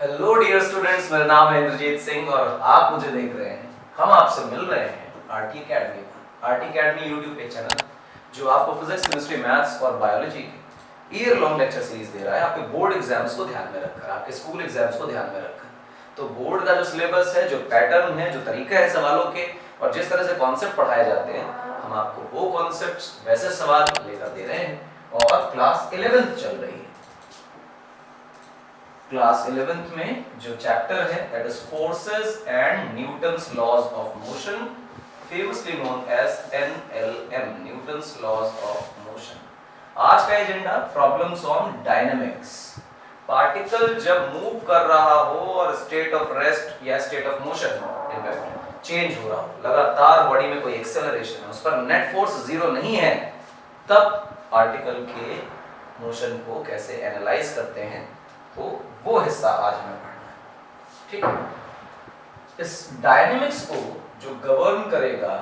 Hello dear students, मेरा नाम है इंद्रजीत सिंह और आप मुझे देख रहे हैं। हम आपसे मिल रहे हैं आरटी अकेडमी पर। आरटी अकेडमी यूट्यूब पे चैनल जो आपको फिजिक्स, केमिस्ट्री, मैथ्स और बायोलॉजी के ईयर लॉन्ग लेक्चर सीरीज दे रहा है, आपके बोर्ड एग्जाम्स को ध्यान में रखकर, आपके स्कूल एग्जाम्स को ध्यान में रखकर। तो बोर्ड का जो सिलेबस है, जो पैटर्न है, जो तरीका है सवालों के और जिस तरह से कॉन्सेप्ट पढ़ाए जाते हैं, हम आपको वो कॉन्सेप्ट्स, वैसे सवाल लेकर दे रहे हैं। और क्लास 11th चल रही है। क्लास 11th में जो चैप्टर है that is forces and Newton's laws of motion, famously known as NLM, Newton's laws of motion. आज का agenda problems on dynamics. Particle जब मूव कर रहा हो और स्टेट ऑफ रेस्ट या state of motion in fact change हो रहा हो, लगातार बॉडी में कोई एक्सेलरेशन है, उस पर नेट फोर्स जीरो नहीं है, तब पार्टिकल के मोशन को कैसे एनालाइज करते हैं, तो वो हिस्सा आज हमें पढ़ना है। ठीक है। इस डायनेमिक्स को जो गवर्न करेगा,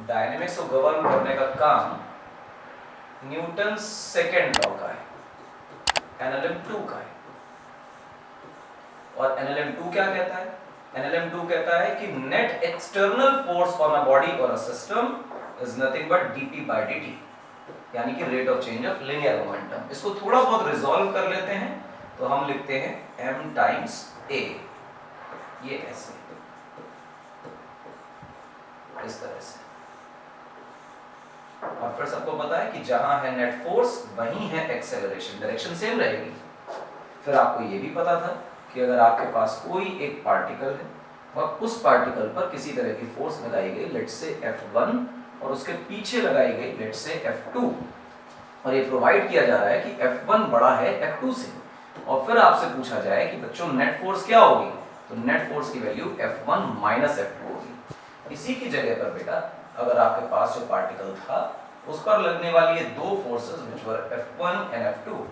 डायनेमिक्स को गवर्न करने का काम न्यूटन सेकेंड लॉ का है, NLM2 का है। और NLM2 क्या कहता है? NLM2 कहता है कि net external force on a body or a system is nothing but dp by dt, यानी कि rate of change of linear momentum. इसको थोड़ा बहुत रिजॉल्व कर लेते हैं तो हम लिखते हैं m टाइम्स a, ये ऐसे इस तरह से। और फिर सबको पता है कि जहां है नेट फोर्स वहीं है एक्सेलरेशन, डायरेक्शन सेम रहेगी। फिर आपको ये भी पता था कि अगर आपके पास कोई एक पार्टिकल है और उस पार्टिकल पर किसी तरह की फोर्स लगाई गई, लेट्स से F1, और उसके पीछे लगाई गई लेट्स से F2, और ये प्रोवाइड किया जा रहा है कि F1 बड़ा है F2 से, और फिर आपसे पूछा जाए कि बच्चों नेट फोर्स क्या होगी, तो नेट फोर्स की वैल्यू F1 माइनस F2 होगी। इसी की जगह पर बेटा अगर आपके पास जो पार्टिकल था उस पर लगने वाली ये दो forces which were F1 and F2,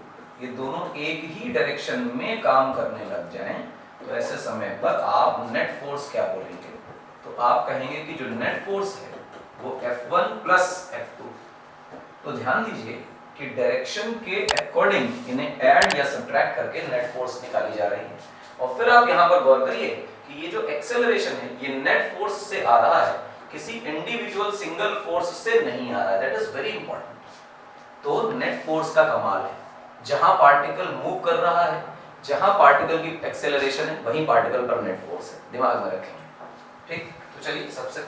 ये दोनों एक ही डायरेक्शन में काम करने लग जाएं, तो ऐसे समय पर आप नेट फोर्स क्या बोलेंगे? तो आप कहेंगे कि जो नेट फोर्स है वो F1 प्लस F2। तो ध्यान दीजिए कि डायरेक्शन के अकॉर्डिंग इन्हें ऐड या सब्ट्रैक्ट करके नेट फोर्स निकाली जा रही है। और फिर आप यहाँ पर गौर करिए कि ये जो एक्सेलरेशन है ये नेट फोर्स से आ रहा है, किसी इंडिविजुअल सिंगल फोर्स से नहीं आ रहा है। That is very important. तो नेट फोर्स का कमाल है, जहां पार्टिकल मूव कर रहा है, जहां पार्टिकल की एक्सेलरेशन है, वहीं पार्टिकल पर नेट फोर्स है, दिमाग में रखें। ठीक, तो चलिए सबसे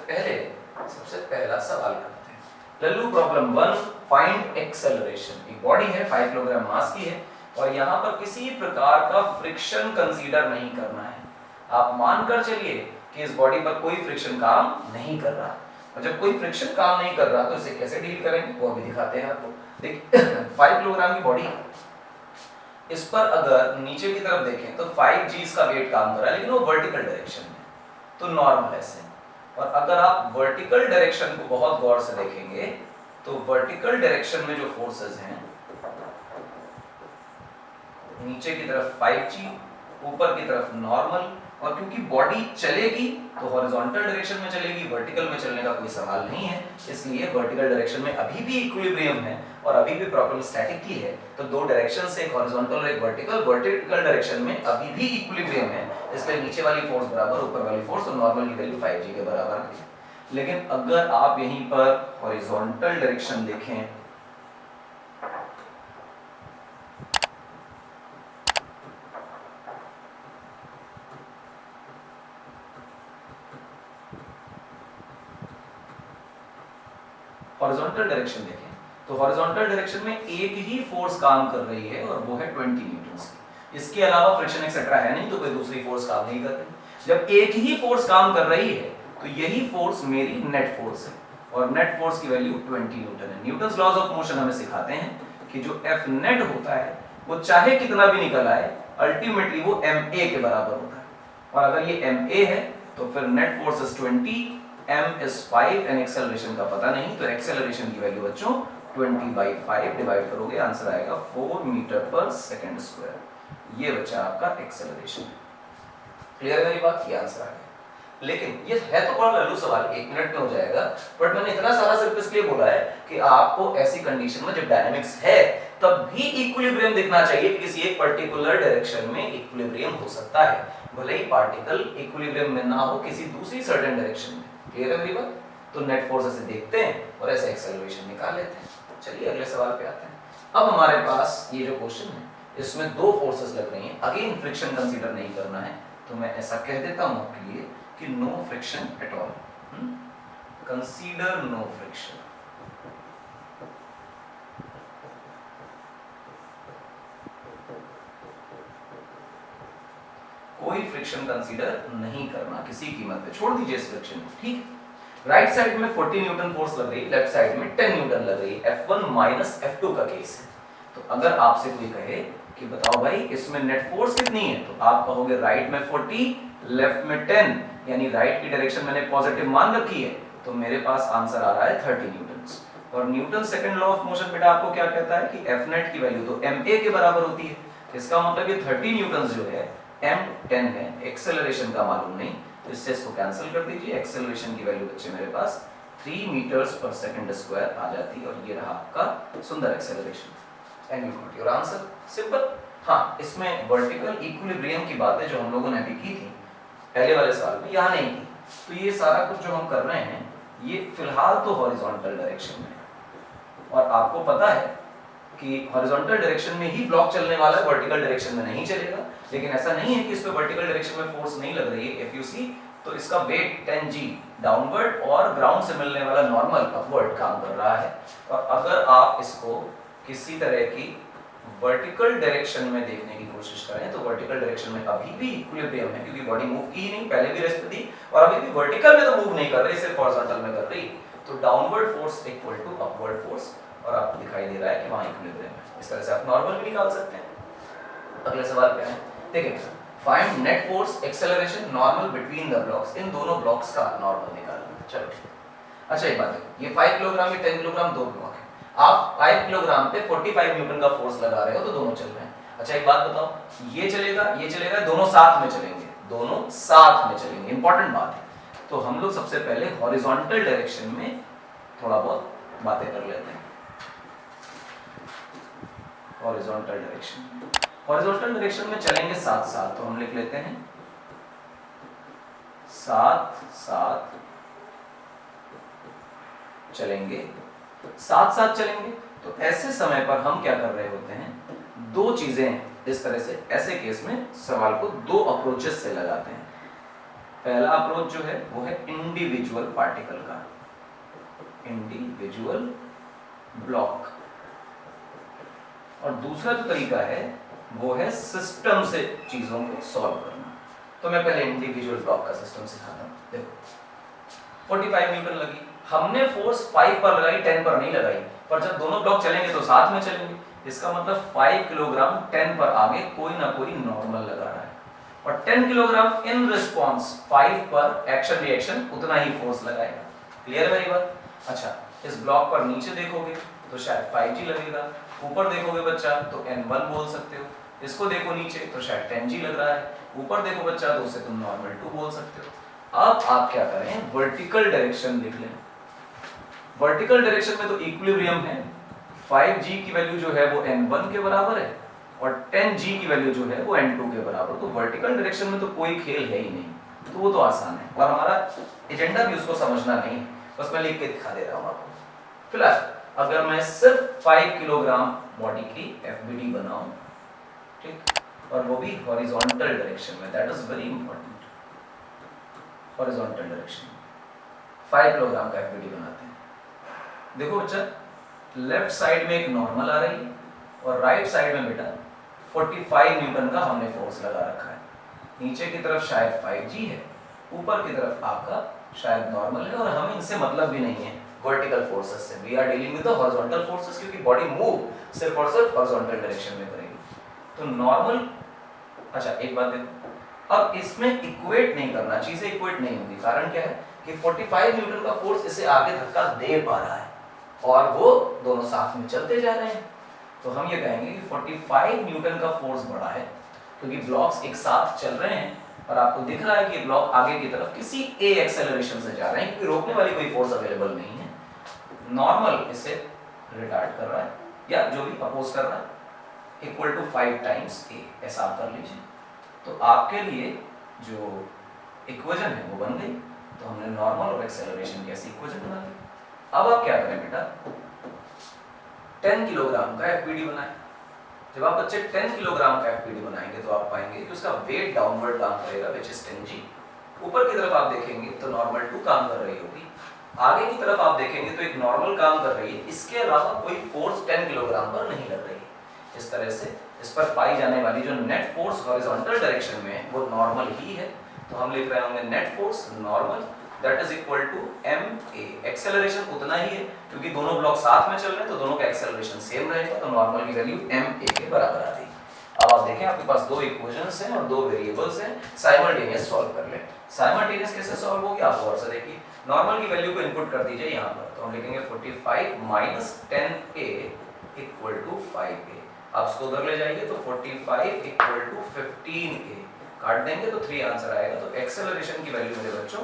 पहला सवाल करते हैं। Lallu problem 1, find acceleration. एक बॉडी है 5 किलोग्राम मास की है और यहाँ पर किसी प्रकार का फ्रिक्शन कंसीडर नहीं करना है। आप मानकर चलिए कि इस बॉडी पर कोई फ्रिक्शन काम नहीं कर रहा, और जब कोई फ्रिक्शन काम नहीं कर रहा तो इसे कैसे डील करेंगे वो अभी दिखाते हैं आपको। देखिए 5 किलोग्राम की बॉडी, इस पर अगर नीचे की तरफ देखें तो 5 G's का वेट काम कर रहा है, लेकिन वो वर्टिकल डायरेक्शन में, तो नॉर्मल ऐसे। और अगर आप वर्टिकल डायरेक्शन को बहुत गौर से देखेंगे तो वर्टिकल डायरेक्शन में जो फोर्सेस हैं, नीचे की तरफ 5G, ऊपर की तरफ नॉर्मल, और क्योंकि बॉडी चलेगी तो हॉरिजॉन्टल डायरेक्शन में चलेगी, वर्टिकल में चलने का कोई सवाल नहीं है, इसलिए वर्टिकल डायरेक्शन में अभी भी इक्विलिब्रियम है और अभी भी प्रॉब्लम स्टैटिक की है। तो दो डायरेक्शन से, एक हॉरिजॉन्टल और एक वर्टिकल, वर्टिकल डायरेक्शन में अभी भी इक्विलिब्रियम है, इसलिए नीचे वाली फोर्स बराबर ऊपर वाली फोर्स, और नॉर्मल की वैल्यू 5G के बराबर है। लेकिन अगर आप यहीं पर हॉरिजॉन्टल डायरेक्शन देखें, हॉरिजॉन्टल डायरेक्शन देखें तो हॉरिजॉन्टल डायरेक्शन में एक ही फोर्स काम कर रही है और वो है 20 न्यूटन की। इसके अलावा फ्रिक्शन एक्सेट्रा है नहीं, तो कोई दूसरी फोर्स काम नहीं कर रही। जब एक ही फोर्स काम कर रही है तो यही फोर्स मेरी नेट फोर्स है, और नेट फोर्स की वैल्यू 20 न्यूटन है। न्यूटन्स लॉज ऑफ मोशन हमें सिखाते हैं कि जो F नेट होता है वो चाहे कितना भी निकल आए, अल्टीमेटली वो ma के बराबर होता है। और अगर ये ma है तो फिर net force is 20, m is 5 and acceleration का पता नहीं, तो एक्सेलरेशन की वैल्यू बच्चों 20/5 डिवाइड करोगे, आंसर आएगा 4 मीटर पर सेकंड स्क्वायर। ये बच्चा आपका एक्सेलरेशन है। क्लियर है मेरी बात? ये आंसर आ गया। लेकिन ये है तो बड़ा लल्लू सवाल, 1 मिनट में हो जाएगा, बट मैंने इतना सारा सिर्फ इसलिए बोला है कि आपको ऐसी कंडीशन में जब डायनेमिक्स है तब भी इक्विलिब्रियम दिखना चाहिए कि किसी एक पर्टिकुलर डायरेक्शन में इक्विलिब्रियम हो सकता है, भले ही पार्टिकल इक्विलिब्रियम में ना हो किसी दूसरी सर्टेन डायरेक्शन में। क्लियर है मेरी बात? तो नेट फोर्स ऐसे देखते हैं और ऐसे एक्सेलरेशन निकाल लेते हैं। चलिए अगले सवाल पे आते हैं। अब हमारे पास ये जो क्वेश्चन है इसमें दो फोर्सेस लग रही हैं, अगेन फ्रिक्शन कंसीडर नहीं करना है, तो मैं ऐसा कह देता हूं आपके लिए कि no friction at all, consider no friction. कोई फ्रिक्शन कंसीडर नहीं करना किसी कीमत पे, छोड़ दीजिए इस फ्रिक्शन को, ठीक है। राइट साइड में 40 न्यूटन फोर्स लग रही है, लेफ्ट साइड में 10 न्यूटन लग रही है, F1 माइनस F2 का केस है। तो अगर आपसे कोई कहे कि बताओ भाई इसमें नेट फोर्स कितनी है, तो आप कहोगे राइट में 40 लेफ्ट में 10, यानी राइट की डायरेक्शन मैंने पॉजिटिव मान रखी है, तो मेरे पास आंसर आ रहा है 30 न्यूटन्स। और Newton second law of motion बेटा आपको क्या कहता है कि F नेट की वैल्यू तो ma के बराबर होती है। इसका मतलब ये 30 न्यूटन्स जो है m 10 है, एक्सेलरेशन का मालूम नहीं, तो इससे इसको कैंसिल कर दीजिए। एक्सेलरेशन की वैल्यू बच्चे मेरे पास 3 मीटर्स पर सेकंड स्क्वायर आ जाती है, और ये रहा आपका सुंदर acceleration. And you got your answer, simple. हाँ, इसमें वर्टिकल इक्विलिब्रियम की बातें जो हम लोगों ने अभी की थी पहले वाले सवाल में, यहाँ नहीं की। तो ये सारा कुछ जो हम कर रहे हैं ये फिलहाल तो हॉरिजॉन्टल डायरेक्शन में, और आपको पता है कि हॉरिजॉन्टल डायरेक्शन में ही ब्लॉक चलने वाला है, वर्टिकल डायरेक्शन में नहीं चलेगा। लेकिन ऐसा नहीं है कि इस पे वर्टिकल डायरेक्शन में फोर्स नहीं लग रही है, इफ यू सी तो इसका वेट 10g डाउनवर्ड और ग्राउंड से मिलने वाला नॉर्मल अपवर्ड काम कर रहा है। और अगर आप इसको किसी तरह की वर्टिकल डायरेक्शन में देखने की कोशिश करें तो वर्टिकल डायरेक्शन में अभी भी इक्विलिब्रियम है, क्योंकि बॉडी मूव की ही नहीं, पहले भी रेस्ट थी और अभी भी वर्टिकल में तो मूव नहीं कर रही, सिर्फ हॉरिजॉन्टल में कर रही। तो downward force equal to upward force, और आपको दिखाई दे रहा है कि वहां इक्विलिब्रियम है। इस तरह से आप नॉर्मल भी निकाल सकते हैं। अगले सवाल पे आए, देखिए find net force acceleration normal between the blocks, इन दोनों ब्लॉक्स का नॉर्मल निकालना। चलो ठीक। अच्छा एक बात है, ये 5 किलोग्राम ये 10 किलोग्राम दो ब्लॉक है, आप 5 किलोग्राम पे 45 न्यूटन का फोर्स लगा रहे हो, तो दोनों चल रहे हैं। अच्छा एक बात बताओ, ये चलेगा, दोनों साथ में चलेंगे, दोनों साथ में चलेंगे, इंपॉर्टेंट बात है। तो हम लोग सबसे पहले हॉरिजॉन्टल डायरेक्शन में थोड़ा बहुत बातें कर लेते हैं। हॉरिजॉन्टल डायरेक्शन में चलेंगे साथ साथ, तो हम लिख लेते हैं साथ साथ चलेंगे, साथ साथ चलेंगे। तो ऐसे समय पर हम क्या कर रहे होते हैं, दो चीजें इस तरह से, ऐसे केस में सवाल को दो अप्रोचेस से लगाते हैं। पहला अप्रोच जो है वो है इंडिविजुअल पार्टिकल का, इंडिविजुअल ब्लॉक, और दूसरा जो तरीका है वो है सिस्टम से चीजों को सॉल्व करना। तो मैं पहले इंडिविजुअल ब्लॉक का सिस्टम सिखाता हूं। देखो 45 न्यूटन लगी, हमने फोर्स 5 पर लगाई, 10 पर नहीं लगाई, पर जब दोनों ब्लॉक चलेंगे तो साथ में चलेंगे। इसका मतलब 5 किलोग्राम 10 पर आगे कोई ना कोई नॉर्मल लगा रहा है, और 10 किलोग्राम इन रिस्पॉन्स 5 पर एक्शन रिएक्शन उतना ही फोर्स लगाएगा। क्लियर है मेरी बात? अच्छा, इस ब्लॉक पर नीचे देखोगे तो शायद 5g लगेगा, ऊपर देखोगे बच्चा तो n1 बोल सकते हो, इसको देखो नीचे तो शायद 10g लग रहा है, ऊपर देखो बच्चा तो उसे तुम नॉर्मल 2 बोल सकते हो। अब आप क्या करें, वर्टिकल डायरेक्शन लिख लें। वर्टिकल डायरेक्शन में तो इक्विलिब्रियम है, 5g की वैल्यू जो है वो n1 के बराबर है, और 10g की वैल्यू जो है वो n2 के बराबर। तो वर्टिकल डायरेक्शन में तो कोई खेल है ही नहीं, तो वो तो आसान है, और हमारा एजेंडा भी उसको समझना नहीं, बस मैं लिख के दिखा दे रहा हूँ आपको। फिलहाल अगर मैं सिर्फ 5 किलोग्राम बॉडी की FBD बनाऊं, ठीक, और वो भी हॉरिजॉन्टल डायरेक्शन में, that is very important, horizontal direction 5 kilogram का FBD बनाते हैं। देखो बच्चा, लेफ्ट साइड में एक नॉर्मल आ रही है, और राइट साइड में बेटा 45 न्यूटन का हमने फोर्स लगा रखा है। नीचे की तरफ शायद 5g है, ऊपर की तरफ आपका शायद नॉर्मल है, और हमें इनसे मतलब भी नहीं है वर्टिकल फोर्सेस से, we are dealing with the horizontal forces, क्योंकि बॉडी मूव सिर्फ और सिर्फ हॉरिजॉन्टल डायरेक्शन में करेगी। तो नॉर्मल, अच्छा एक बात देखो, अब इसमें इक्वेट नहीं करना, चीजें इक्वेट नहीं होगी। कारण क्या है कि 45 न्यूटन का फोर्स इसे आगे धक्का दे पा रहा है, और वो दोनों साथ में चलते जा रहे हैं। तो हम ये कहेंगे कि 45 न्यूटन का फोर्स बड़ा है, क्योंकि ब्लॉक्स एक साथ चल रहे हैं, और आपको दिख रहा है कि ब्लॉक आगे की तरफ किसी a एक्सेलरेशन से जा रहे हैं, क्योंकि रोकने वाली कोई फोर्स अवेलेबल नहीं है। नॉर्मल इसे रिटार्ड कर रहा है, या जो भी अपोज कर रहा है इक्वल टू 5 टाइम्स ए, ऐसा आप कर लीजिए। तो आपके लिए जो इक्वेशन है वो बन गई। तो हमने नॉर्मल और एक्सेलरेशन की ऐसी इक्वेशन बना ली। अब आप क्या करें बेटा, 10 किलोग्राम का एफपीडी बनाएं। जब आप बच्चे 10 किलोग्राम का एफपीडी बनाएंगे तो आप पाएंगे कि उसका वेट डाउनवर्ड काम करेगा, विच इज 10g। ऊपर की तरफ आप देखेंगे तो नॉर्मल 2 काम कर रही होगी, आगे की तरफ आप देखेंगे तो एक नॉर्मल काम कर रही है, इसके अलावा कोई फोर्स 10 किलोग्राम पर नहीं लग रही है। इस तरह से इस पर पाई जाने वाली जो नेट फोर्स हॉरिजॉन्टल डायरेक्शन में है वो नॉर्मल ही है। तो हम लिख रहे होंगे net force normal that is equal to ma। Acceleration उतना ही है क्योंकि दोनों ब्लॉक साथ में चल रहे हैं तो दोनों का एक्सेलरेशन सेम रहेगा, तो नॉर्मल की वैल्यू ma के बराबर आ गई। अब आप देखें आपके पास दो इक्वेशंस हैं और दो वेरिएबल्स हैं, साइमल्टेनियस सॉल्व कर लें। साइमल्टेनियस कैसे सॉल्व होगी आप गौर से देखिए। नॉर्मल की वैल्यू को इनपुट कर दीजिए यहाँ पर, तो हम लिखेंगे 45 minus 10a equal to 5a। आप इसको उधर ले जाइए तो 45 इक्वल टू 15a काट देंगे तो 3 आंसर आएगा। तो एक्सेलरेशन की वैल्यू मेरे बच्चों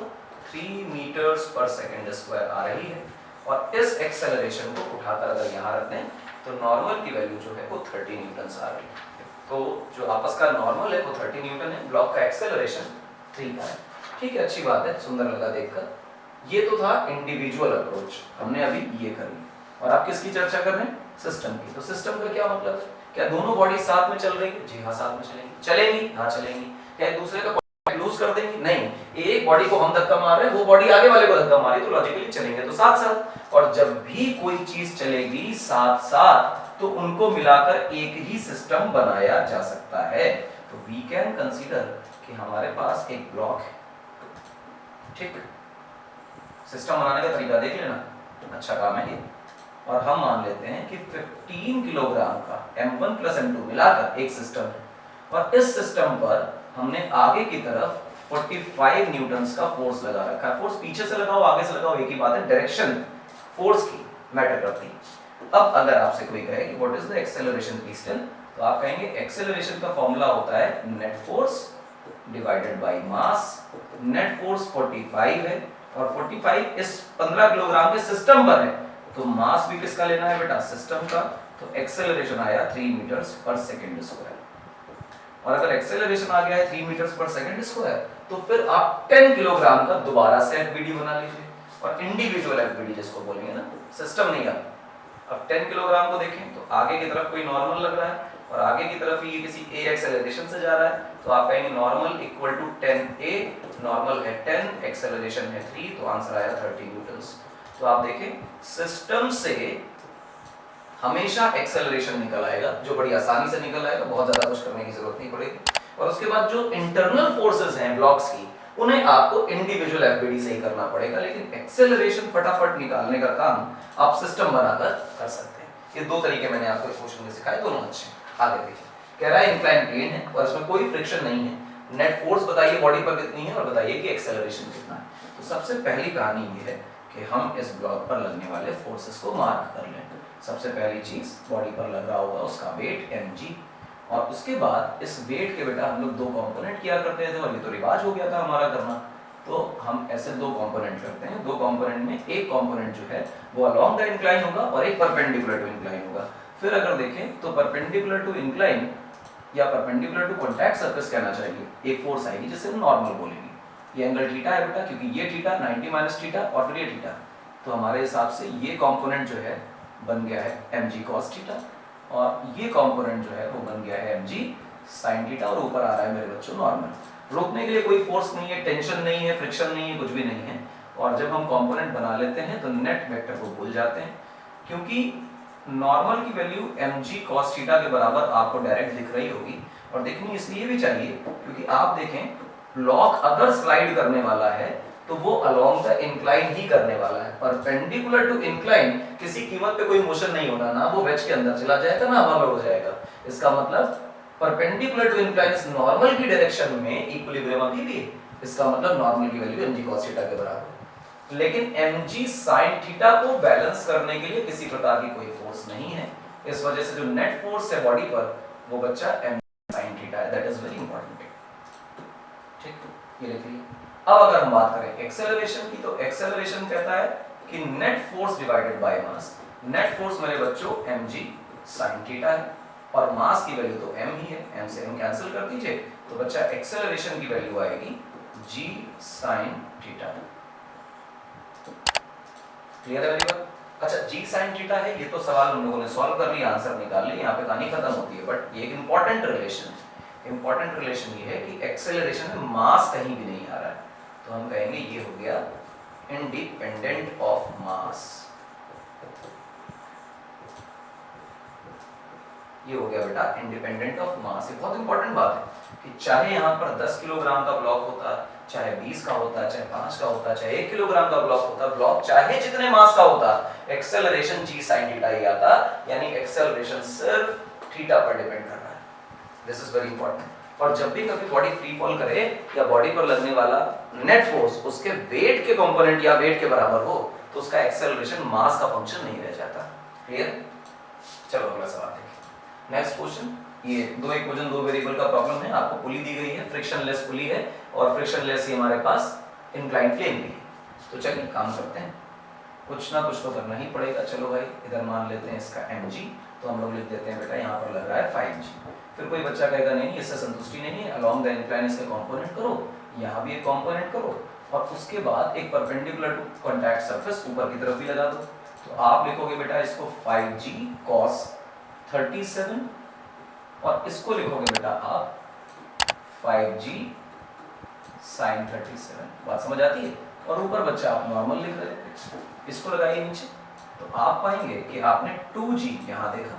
3 मीटर्स पर सेकंड स्क्वायर आ रही है। और इस एक्सेलरेशन को उठाकर अगर यहाँ रख दें तो नॉर्मल की वैल्यू जो है वो 30 न्यूटन आ रही है। तो जो आपस का नॉर्मल है वो 30 न्यूटन है, ब्लॉक का एक्सेलरेशन 3 का है। ठीक है, अच्छी बात है, सुंदर लगा देखकर। ये तो था इंडिविजुअल अप्रोच, हमने अभी ये करी। और आप किसकी चर्चा कर रहे हैं? सिस्टम की। तो सिस्टम का क्या मतलब है? क्या दोनों बॉडी साथ में चल रही है? जी हाँ, साथ में चलेंगी। चलेंगी? हाँ चलेंगी। क्या एक दूसरे का कॉन्टैक्ट लूज कर देंगी? नहीं। एक बॉडी को हम धक्का मार रहे हैं, वो बॉडी आगे वाले को धक्का मारी, तो लॉजिकली चलेंगे तो साथ साथ। और जब भी कोई चीज चलेगी साथ साथ तो उनको मिलाकर एक ही सिस्टम बनाया जा सकता है। तो वी कैन कंसीडर कि हमारे पास एक ब्लॉक है, ठीक। सिस्टम बनाने का तरीका देख लेना, अच्छा काम है ये। और हम मान लेते हैं कि 15 किलोग्राम का m1 प्लस m2 मिलाकर एक सिस्टम है, और इस सिस्टम पर हमने आगे की तरफ 45 न्यूटन्स का फोर्स लगा रखा है। फोर्स पीछे से लगाओ आगे से लगाओ एक ही बात है, डायरेक्शन फोर्स की मैटर करती है। अब अगर आपसे कोई कहे कि what is the acceleration piston, तो आप कहेंगे एक्सेलरेशन का फॉर्मूला होता है net force divided by mass. Net force 45 है और 45 इस 15 किलोग्राम के सिस्टम पर है, तो मास भी किसका लेना है बेटा? सिस्टम का। तो एक्सेलरेशन आया 3 मीटर्स पर सेकंड स्क्वायर। और अगर एक्सेलरेशन आ गया है 3 मीटर्स पर सेकंड स्क्वायर, तो फिर आप 10 किलोग्राम का दोबारा से एफबीडी बना लीजिए। और इंडिविजुअल एफबीडी जिसको बोलेंगे ना, सिस्टम नहीं आता। अब 10 किलोग्राम को देखें तो आगे की तरफ कोई नॉर्मल लग रहा है और आगे की तरफ ये किसी a एक्सेलरेशन से जा रहा है, तो आप कहेंगे normal equal to 10a। Normal है 10, एक्सेलरेशन है 3, तो आंसर आया 30 न्यूटन्स। तो आप देखें सिस्टम से हमेशा एक्सेलरेशन निकल आएगा, जो बड़ी आसानी से निकल आएगा, बहुत ज्यादा कुछ करने की जरूरत नहीं पड़ेगी। और उसके बाद जो इंटरनल फोर्सेस हैं ब्लॉक्स की, उन्हें आपको इंडिविजुअल एफबीडी से ही करना पड़ेगा, लेकिन एक्सेलरेशन फटाफट निकालने का काम आप सिस्टम बनाकर कर सकते हैं। ये दो तरीके मैंने आपको क्वेश्चन में सिखाए, दोनों अच्छे हैं। आगे देखिए, कह रहा है इंक्लाइन प्लेन है और इसमें कोई फ्रिक्शन नहीं है, नेट फोर्स बताइए बॉडी पर कितनी है और बताइए कि एक्सेलरेशन कितना है। तो सबसे पहली कहानी ये है कि हम इस ब्लॉक पर लगने वाले फोर्सेस को मार्क कर लें। सबसे पहली चीज बॉडी पर लग रहा होगा उसका वेट mg, और उसके बाद इस वेट के बेटा हम लोग दो कंपोनेंट किया करते थे, और ये तो रिवाज हो गया था हमारा करना, तो हम ऐसे दो कंपोनेंट करते हैं। दो कंपोनेंट में एक कंपोनेंट जो है वो अलोंग द इंक्लाइन होगा और एक परपेंडिकुलर टू इंक्लाइन होगा। फिर अगर देखें तो परपेंडिकुलर टू इंक्लाइन या परपेंडिकुलर टू कॉन्टैक्ट सरफेस कहना चाहिए, एक फोर्स आएगी जिसे हम नॉर्मल बोलेंगे। ये एंगल थीटा है बेटा, क्योंकि ये थीटा 90 माइनस थीटा और फिर ये थीटा, तो हमारे हिसाब से ये कंपोनेंट जो है बन गया है mg cos थीटा, और ये कंपोनेंट जो है वो बन गया है mg sin थीटा, और ऊपर आ रहा है मेरे बच्चों नॉर्मल। रोकने के लिए कोई फोर्स नहीं है, टेंशन नहीं है, फ्रिक्शन नहीं है, कुछ भी नहीं है। और जब हम कंपोनेंट बना लेते हैं तो नेट वेक्टर को भूल जाते हैं, क्योंकि नॉर्मल की वैल्यू mg cos थीटा के बराबर आपको डायरेक्ट दिख रही होगी, और देखनी इसलिए भी चाहिए क्योंकि आप देखें ब्लॉक अगर स्लाइड करने वाला है तो वो अलोंग द इंक्लाइन ही करने वाला है। परपेंडिकुलर टू इंक्लाइन किसी कीमत पे कोई मोशन नहीं होना, ना वो वेज के अंदर चला जाएगा ना हवा में उड़ जाएगा। इसका मतलब परपेंडिकुलर टू इंक्लाइन नॉर्मल की डायरेक्शन में इक्विलिब्रियम अभी भी है, इसका मतलब नॉर्मल की वैल्यू mg cos थीटा के बराबर। लेकिन mg sin थीटा को बैलेंस करने के लिए किसी प्रकार की कोई फोर्स नहीं है, इस वजह से जो नेट फोर्स है बॉडी पर वो बच्चा mg sin थीटा है। दैट इज वेरी इंपॉर्टेंट, ठीक, ये लिख लीजिए। अब अगर हम बात करें एक्सेलरेशन की, तो एक्सेलरेशन कहता है कि net force divided by mass. Net force मेरे बच्चों mg sin थीटा है और मास की वैल्यू तो m ही है, m से m कैंसिल कर दीजिए तो बच्चा एक्सेलरेशन की वैल्यू आएगी g sin थीटा। क्लियर है मेरी बात? अच्छा g sin थीटा है, ये तो सवाल हम लोगों ने सॉल्व कर लिया, आंसर निकाल लिया, यहाँ पे कहानी खत्म होती है। बट ये एक इंपॉर्टेंट रिलेशन है। इंपॉर्टेंट रिलेशन ये है कि एक्सेलरेशन में मास कहीं भी नहीं आ रहा है, तो हम कहेंगे ये हो गया इंडिपेंडेंट ऑफ मास। ये हो गया बेटा इंडिपेंडेंट ऑफ मास। ये बहुत इंपॉर्टेंट बात है कि चाहे यहाँ पर 10 किलोग्राम का ब्लॉक होता, चाहे 20 का होता, चाहे 5 का होता, चाहे 1 किलोग्राम का ब्लॉक होता, ब्लॉक चाहे जितने मास का होता, एक्सेलरेशन g sin थीटा ही आता, यानी एक्सेलरेशन सिर्फ थीटा पर डिपेंड कर रहा है। This is very important. और जब भी कभी बॉडी फ्री फॉल करे या बॉडी पर लगने वाला नेट फोर्स उसके वेट के कंपोनेंट या वेट के बराबर हो तो उसका एक्सेलरेशन मास का फंक्शन नहीं रह जाता। क्लियर? चलो अगला सवाल देखिए। नेक्स्ट क्वेश्चन, ये दो इक्वेशन दो वेरिएबल का प्रॉब्लम है, आपको पुली दी गई है, फ्रिक्शनलेस पुली है और फ्रिक्शनलेस ही हमारे पास इंक्लाइन प्लेन भी है। तो चलिए काम करते हैं, कुछ ना कुछ तो करना ही पड़ेगा। चलो भाई इधर मान लेते हैं इसका mg, तो हम लोग लिख देते हैं बेटा यहाँ पर लग रहा है 5g। फिर कोई बच्चा कहेगा नहीं इससे संतुष्टि नहीं है, अलोंग द इंक्लाइन इसके कंपोनेंट करो, यहाँ भी एक कंपोनेंट करो और उसके बाद एक परपेंडिकुलर टू कॉन्टैक्ट सरफेस ऊपर की तरफ भी लगा दो। तो आप लिखोगे बेटा इसको 5g cos 37 और इसको लिखोगे बेटा आप 5g sin 37। बात समझ आती है? और ऊपर बच्चा आप नॉर्मल लिख रहे थे, इसको लगाइए नीचे तो आप पाएंगे कि आपने 2g यहाँ देखा,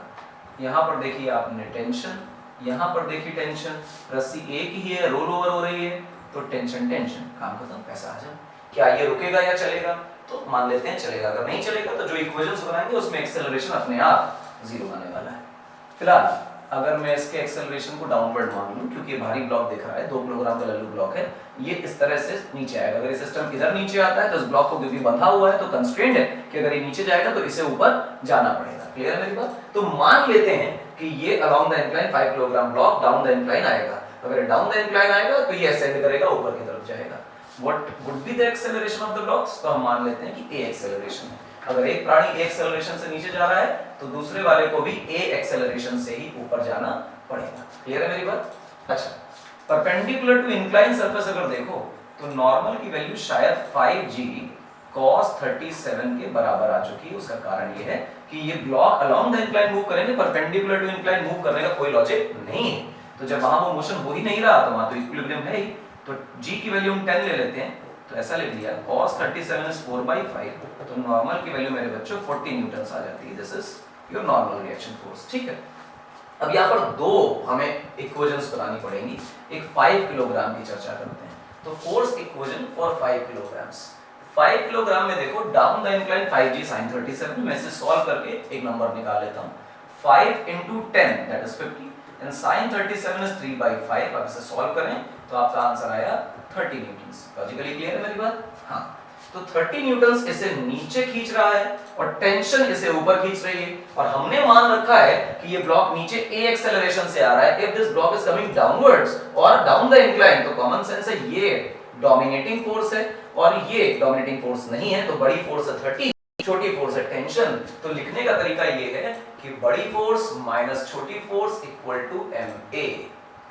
यहाँ पर देखिए आपने टेंशन, यहाँ पर देखिए टेंशन, रस्सी एक ही है, रोल ओवर हो रही है, तो टेंशन टेंशन, काम खत्म, पैसा आ जाए। क्या ये रुकेगा या चलेगा? तो मान लेते हैं चलेगा। अगर नहीं चलेगा तो जो इक्वेशंस बनाएंगे उसमें एक्सेलरेशन अपने आप जीरो आने वाला है। फिलहाल अगर मैं इसके एक्सेलरेशन को डाउनवर्ड मान लूं, क्योंकि ये भारी ब्लॉक दिख रहा है, 2 किलोग्राम का लल्लू ब्लॉक है, ये इस तरह से नीचे आएगा। अगर ये सिस्टम इधर नीचे आता है तो इस ब्लॉक को क्योंकि बंधा हुआ है तो कंस्ट्रेंड है कि अगर ये नीचे जाएगा तो इसे ऊपर जाना पड़ेगा। क्लियर है मेरी बात? तो मान लेते हैं कि ये along the incline 5 kilogram block down the incline आएगा। अगर डाउन द इंक्लाइन आएगा तो ये असेंड करेगा, ऊपर की तरफ जाएगा। What would be the acceleration of the blocks? तो हम मान लेते हैं कि a एक्सेलरेशन है। अगर एक प्राणी a एक्सेलरेशन से नीचे जा रहा है तो दूसरे वाले को भी a एक्सेलरेशन से ही ऊपर जाना पड़ेगा। क्लियर है मेरी बात? अच्छा, परपेंडिकुलर टू इंक्लाइन सरफेस अगर देखो तो नॉर्मल की वैल्यू शायद 5g cos 37 के बराबर आ चुकी है। उसका कारण ये है कि ये block along the incline move करेंगे, परपेंडिकुलर टू इंक्लाइन मूव करने का कोई लॉजिक नहीं है। तो जब वहां वो मोशन हो ही नहीं रहा तो वहां तो इक्विलिब्रियम है ही, तो g की वैल्यू हम 10 ले लेते हैं, तो ऐसा लिख दिया cos 37 is 4/5, तो नॉर्मल की वैल्यू मेरे बच्चों 40 न्यूटन आ जाती है। This is your normal reaction force. ठीक है, अब यहाँ पर दो हमें इक्वेशंस बनानी पड़ेंगी। एक 5 किलोग्राम की चर्चा करते हैं, तो force equation for 5 kilograms. 5 kilogram में देखो down the incline 5g sin 37, मैं इसे सॉल्व करके एक नंबर निकाल लेता हूँ। 5 into 10 that is 50 and sin 37 is 3/5। अब इसे सॉल्व करें तो आपका आंसर आया 30 न्यूटन। लॉजिकली क्लियर है मेरी बात? हाँ, तो 30 न्यूटन इसे नीचे खींच रहा है और टेंशन इसे ऊपर खींच रही है, और हमने मान रखा है कि ये ब्लॉक नीचे a एक्सेलरेशन से आ रहा है। If this block is coming downwards और डाउन द इंक्लाइन, तो कॉमन सेंस है ये डोमिनेटिंग फोर्स है और ये डोमिनेटिंग फोर्स नहीं है, तो बड़ी फोर्स है 30, छोटी फोर्स है टेंशन। तो लिखने का तरीका ये है कि बड़ी फोर्स माइनस छोटी force equal to ma।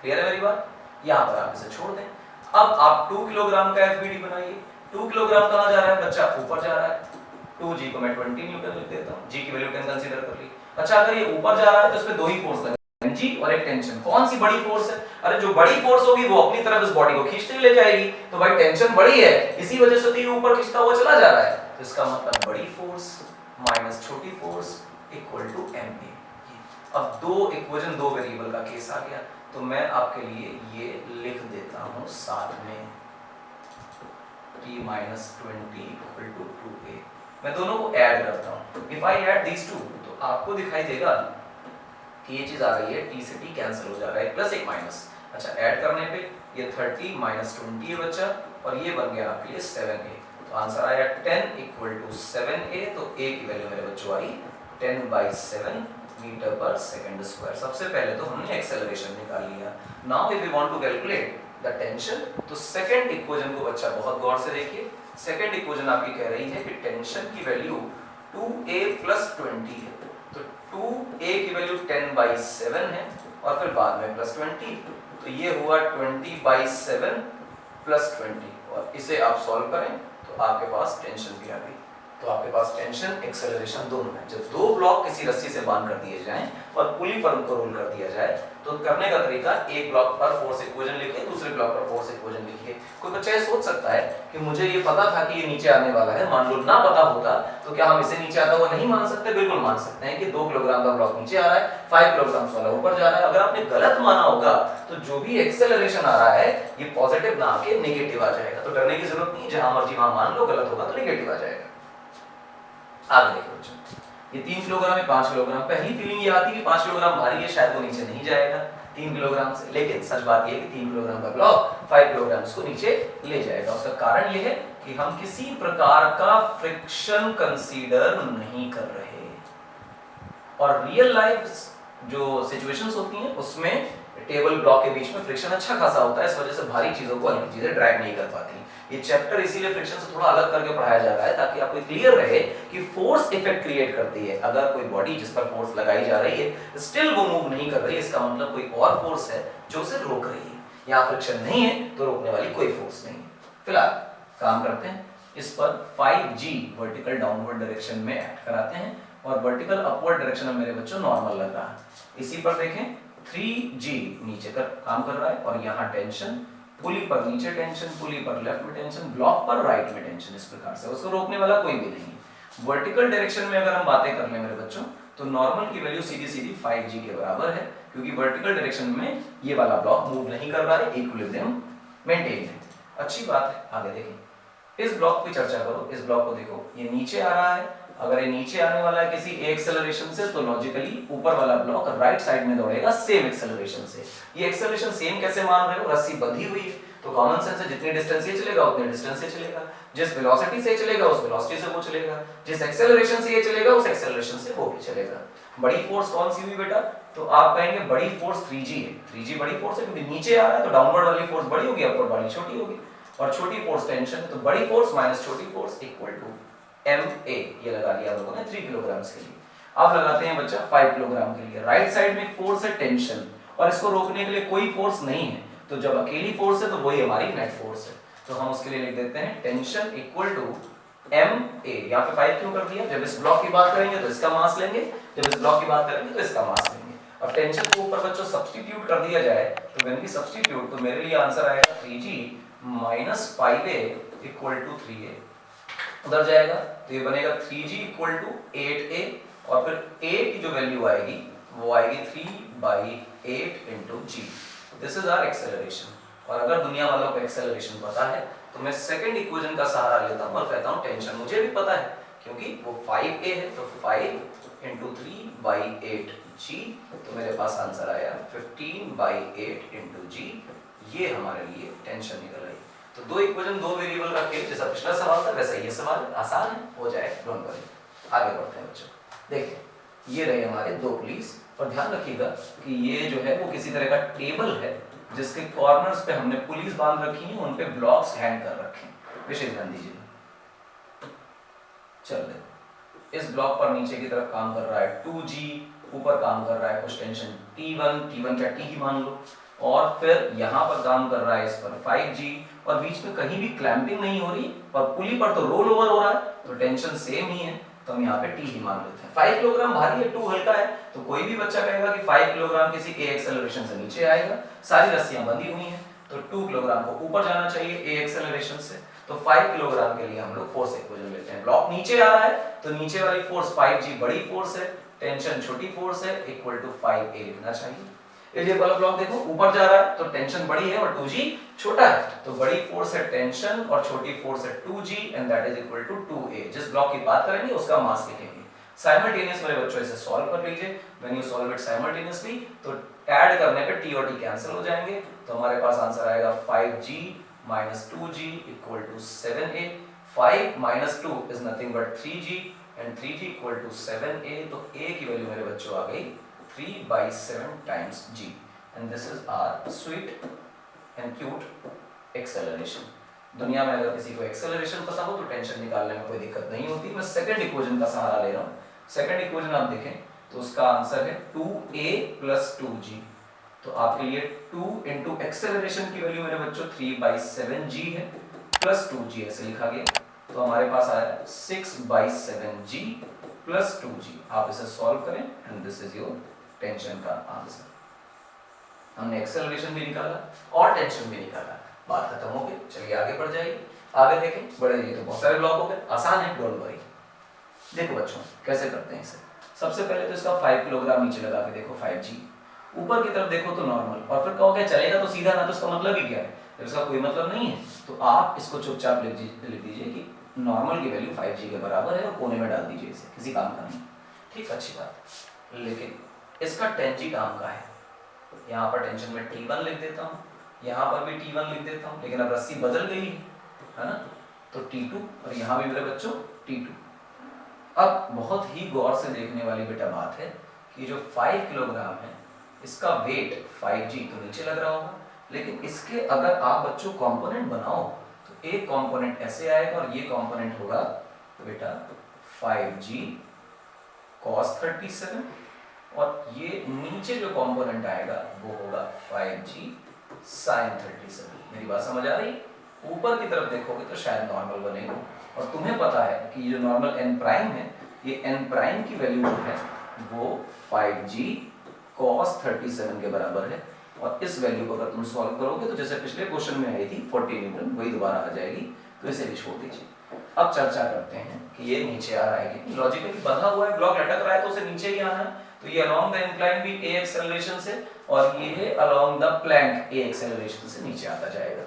Clear है मेरी बात? यहां पर आप इसे छोड़ दें। अब आप 2 किलोग्राम का एफबीडी बनाइए। 2 किलोग्राम कहां जा रहा है बच्चा? ऊपर जा रहा है। 2g को मैं 20 न्यूटन लिख देता हूं, g की वैल्यू 10 कंसीडर कर ली। अच्छा, अगर ये ऊपर जा रहा है तो इसमें दो ही फोर्स लगेंगे, mg और एक टेंशन। कौन सी बड़ी फोर्स है? अरे जो बड़ी फोर्स होगी वो अपनी तरफ इस बॉडी को खींचते ले जाएगी, तो भाई टेंशन बड़ी है, इसी वजह से तो ये ऊपर खींचता हुआ चला जा रहा है। तो इसका मतलब बड़ी फोर्स माइनस छोटी फोर्स इक्वल टू ma। अब दो इक्वेशन दो वेरिएबल का केस आ गया, तो मैं आपके लिए ये लिख देता हूं साथ में t minus 20 equal to 2a। मैं दोनों को ऐड करता हूं। If I add these two, तो आपको दिखाई देगा कि ये चीज आ रही है, t से t कैंसिल हो जा रहा है, प्लस एक माइनस। अच्छा, ऐड करने पे ये 30 minus 20 है बच्चा, और ये बन गया आपके लिए 7a। तो आंसर आया 10 equal to 7a। तो a की वैल्यू मेरे बच्चों आई 10/7 मीटर पर सेकंड स्क्वायर। सबसे पहले तो हमने एक्सेलरेशन निकाल लिया। Now if we want to calculate the tension, तो सेकंड इक्वेशन को बच्चा बहुत गौर से देखिए। सेकंड इक्वेशन आपकी कह रही है कि टेंशन की वैल्यू 2a + 20 है, तो 2a की वैल्यू 10/7 है और फिर बाद में +20, तो ये हुआ 20/7 +20 और इसे आप सॉल्व करें तो आपके पास टेंशन भी आ गई। तो आपके पास टेंशन एक्सेलरेशन दोनों है। जब दो ब्लॉक किसी रस्सी से बांध कर दिए जाएं और पुली पर उनको रोल कर दिया जाए तो करने का तरीका एक ब्लॉक पर फोर्स इक्वेशन लिखिए, दूसरे ब्लॉक पर फोर्स इक्वेशन लिखिए। कोई बच्चा ये सोच सकता है कि मुझे ये पता था कि ये नीचे आने वाला है, मान लो ना पता होता तो क्या हम इसे नीचे आता हुआ नहीं मान सकते? बिल्कुल मान सकते हैं कि 2 किलोग्राम का ब्लॉक नीचे आ रहा है, 5 किलोग्राम वाला ऊपर जा रहा है। अगर आपने गलत माना होगा तो जो भी एक्सेलरेशन आ रहा है ये पॉजिटिव ना आके नेगेटिव आ जाएगा। तो डरने की जरूरत नहीं, जहां मर्जी वहां मान लो, गलत होगा तो नेगेटिव आ जाएगा। आगे देखो बच्चों, ये 3 किलोग्राम है 5 किलोग्राम, पहली फीलिंग ये आती है कि 5 किलोग्राम भारी है, शायद वो नीचे नहीं जाएगा 3 किलोग्राम से, लेकिन सच बात ये है कि 3 किलोग्राम का ब्लॉक 5 किलोग्राम को नीचे ले जाएगा। उसका कारण ये है कि हम किसी प्रकार का फ्रिक्शन कंसीडर नहीं कर रहे। और रियल लाइफ जो सिचुएशंस होती हैं उसमें टेबल ब्लॉक के बीच में फ्रिक्शन अच्छा खासा होता है, इस वजह से भारी चीजों को हल्की चीजें ड्रैग नहीं कर पाती। ये चैप्टर इसीलिए फ्रिक्शन से थोड़ा अलग करके पढ़ाया जा रहा है ताकि आपको क्लियर रहे कि फोर्स इफेक्ट क्रिएट करती है। अगर कोई बॉडी जिस पर फोर्स लगाई जा रही है स्टिल वो मूव नहीं कर रही है, इसका मतलब कोई और फोर्स है जो उसे रोक रही है। यहाँ फ्रिक्शन नहीं है तो रोकने वाली कोई फोर्स नहीं है। फिलहाल काम करते हैं, इस पर 5g वर्टिकल डाउनवर्ड डायरेक्शन में एक्ट कराते हैं और वर्टिकल अपवर्ड डायरेक्शन में मेरे बच्चों नॉर्मल लग रहा है। इसी पर देखें 3g नीचे कर काम कर रहा है और यहाँ टेंशन, पुली पर नीचे टेंशन, पुली पर लेफ्ट में टेंशन, ब्लॉक पर राइट में टेंशन, इस प्रकार से उसको रोकने वाला कोई भी नहीं है। वर्टिकल डायरेक्शन में अगर हम बातें कर लें मेरे बच्चों तो नॉर्मल की वैल्यू सीधी सीधी 5g के बराबर है, क्योंकि वर्टिकल डायरेक्शन में ये वाला ब्लॉक मूव नहीं कर रहा है, इक्विलिब्रियम मेंटेन है। अच्छी बात है। आगे देखें, इस ब्लॉक की चर्चा करो। इस ब्लॉक को देखो, ये नीचे आ रहा है, अगर ये नीचे आने वाला है किसी एक्सेलरेशन से तो लॉजिकली ऊपर वाला ब्लॉक राइट साइड में दौड़ेगा सेम एक्सेलरेशन से। ये एक्सेलरेशन सेम कैसे मान रहे हो? रस्सी बंधी हुई है तो कॉमन सेंस है जितनी डिस्टेंस ये चलेगा उतने डिस्टेंस से चलेगा, जिस वेलोसिटी से चलेगा उस वेलोसिटी से वो चलेगा, जिस एक्सेलरेशन से ये चलेगा उस एक्सेलरेशन से वो भी चलेगा। बड़ी फोर्स कौन सी हुई बेटा? तो आप कहेंगे बड़ी फोर्स 3g है। 3g बड़ी फोर्स है क्योंकि नीचे आ रहा है तो डाउनवर्ड वाली फोर्स बड़ी होगी, अपवर्ड वाली छोटी होगी, और छोटी फोर्स टेंशन है तो बड़ी फोर्स माइनस छोटी फोर्स इक्वल टू ma। ये लगा दिया हम लोगों ने 3 किलोग्राम के लिए। अब लगाते हैं बच्चा 5 किलोग्राम के लिए। राइट साइड में फोर्स है टेंशन और इसको रोकने के लिए कोई फोर्स नहीं है, तो जब अकेली फोर्स है तो वही हमारी नेट फोर्स है। तो हम उसके लिए लिख देते हैं टेंशन इक्वल टू ma। यहाँ पे 5 क्यों कर दिया? जब इस ब्लॉक की बात करेंगे तो इसका मास लेंगे, जब इस ब्लॉक की बात करेंगे तो इसका मास लेंगे। अब टेंशन को ऊपर बच्चों सब्स्टिट्यूट कर दिया जाए तो व्हेन वी सब्स्टिट्यूट तो मेरे लिए आंसर आएगा 3g minus 5a equal to 3a। उधर जाएगा तो ये बनेगा 3g इक्वल टू 8a और फिर a की जो वैल्यू आएगी वो आएगी 3/8 into g। This is our acceleration. और अगर दुनिया वालों को एक्सेलरेशन पता है तो मैं सेकंड इक्वेशन का सहारा लेता हूं और कहता हूं टेंशन मुझे भी पता है क्योंकि वो 5a है तो 5 इंटू 3/8g, तो मेरे पास आंसर आया 15/8 इंटू g। ये हमारे लिए टेंशन निकल आई। तो दो इक्वेशन दो वेरिएबल का खेल, जैसा पिछला सवाल था वैसा ये सवाल आसान है, हो जाए, डोंट वरी। आगे बढ़ते हैं बच्चों। देखिए ये रहे हमारे दो पुलिस, और ध्यान रखिएगा कि ये जो है वो किसी तरह का टेबल है जिसके कॉर्नर्स पे हमने पुलिस बांध रखी है, उन पे ब्लॉक्स हैंग कर रखे हैं। विशेष ध्यान दीजिए। चल देखो, इस ब्लॉक पर नीचे की तरफ काम कर रहा है 2g, ऊपर काम कर रहा है कुछ टेंशन T1 क्या T ही मान लो, और फिर यहाँ पर काम कर रहा है इस पर 5g, और बीच में कहीं भी क्लैंपिंग नहीं हो रही और पुली पर तो रोल ओवर हो रहा है तो टेंशन सेम ही है, तो हम यहाँ पे T ही मान लेते हैं। 5 किलोग्राम भारी है, 2 हल्का है, तो कोई भी बच्चा कहेगा कि 5 किलोग्राम किसी a एक्सेलरेशन से नीचे आएगा, सारी रस्सियां बंधी हुई हैं तो 2 किलोग्राम को ऊपर जाना चाहिए a एक्सेलरेशन से, तो 5 किलोग्राम के लिए हम लोग फोर्स इक्वेशन लेते हैं। ब्लॉक नीचे आ रहा है तो नीचे वाली फोर्स 5g बड़ी फोर्स है, टेंशन छोटी फोर्स है, इक्वल टू 5a लिखना चाहिए। ये वाला ब्लॉक देखो ऊपर जा रहा है तो टेंशन बड़ी है और 2g छोटा है, तो बड़ी फोर्स है टेंशन और छोटी फोर्स है 2g and that is equal to 2a। जिस ब्लॉक की बात करेंगे उसका मास लिखेंगे। साइमल्टेनियस मेरे बच्चों इसे सॉल्व कर लीजिए। When you solve it simultaneously तो ऐड करने पे t और t कैंसिल हो जाएंगे, तो हमारे पास आंसर आएगा 5g minus 2g equal to 7a। 5 minus 2 is nothing but 3g and 3g equal to 7a, तो a की वैल्यू मेरे बच्चों आ गई 3/7 times g, and this is our sweet and cute acceleration। दुनिया में अगर किसी को एक्सेलरेशन पता हो तो टेंशन निकालने में कोई दिक्कत नहीं होती। मैं सेकंड इक्वेशन का सहारा ले रहा हूँ। सेकंड इक्वेशन आप देखें तो उसका आंसर है 2a प्लस 2g। तो आपके लिए 2 इंटू एक्सेलरेशन की वैल्यू मेरे बच्चों 3/7g है प्लस 2g ऐसे लिखा गया। तो हमारे पास आया 6/7g प्लस 2g। आप इसे सॉल्व करें and this is your tension का आंसर। हमने एक्सेलरेशन भी निकाला और टेंशन भी निकाला, बात खत्म हो गई। चलिए आगे बढ़ जाइए, आगे देखें। बड़े ये तो बहुत सारे ब्लॉक हो गए, आसान है, डोंट वरी। देखो बच्चों कैसे करते हैं इसे। सबसे पहले तो इसका 5 किलोग्राम नीचे लगा के देखो 5g, ऊपर की तरफ देखो तो नॉर्मल, और फिर कहोगे चलेगा तो सीधा ना, तो इसका मतलब ही क्या है, जब इसका कोई मतलब नहीं है तो आप इसको चुपचाप लिख दीजिए कि नॉर्मल की वैल्यू 5g के बराबर है और कोने में डाल दीजिए, इसे किसी काम का नहीं। ठीक, अच्छी बात। लेकिन इसका टेंजी काम का है, यहाँ पर टेंशन में T1 लिख देता हूँ, यहाँ पर भी T1 लिख देता हूँ, लेकिन अब रस्सी बदल गई है ना, तो T2 और यहाँ भी मेरे बच्चों T2। अब बहुत ही गौर से देखने वाली बेटा बात है कि जो 5 किलोग्राम है इसका वेट 5g तो नीचे लग रहा होगा, लेकिन इसके अगर आप बच्चों कंपोनेंट बनाओ तो एक कंपोनेंट ऐसे आएगा और ये कंपोनेंट होगा बेटा 5g cos 37 और ये नीचे जो कंपोनेंट आएगा वो होगा 5g sin 37। मेरी बात समझ आ रही? ऊपर की तरफ देखोगे तो शायद नॉर्मल बनेगा, और तुम्हें पता है कि जो नॉर्मल n प्राइम है, ये n प्राइम की वैल्यू जो है वो 5g cos 37 के बराबर है। और इस वैल्यू को अगर तुम सॉल्व करोगे तो जैसे पिछले क्वेश्चन में आई थी 40 न्यूटन, वही दोबारा आ जाएगी, तो इसे भी छोड़ दीजिए। अब चर्चा करते हैं कि ये नीचे आ रहा है कि लॉजिकली बंधा हुआ है, ब्लॉक लटक रहा है तो उसे नीचे ही आना है, तो ये अलोंग द इंक्लाइन भी a एक्सेलरेशन से और ये along the plank a acceleration से नीचे आता जाएगा।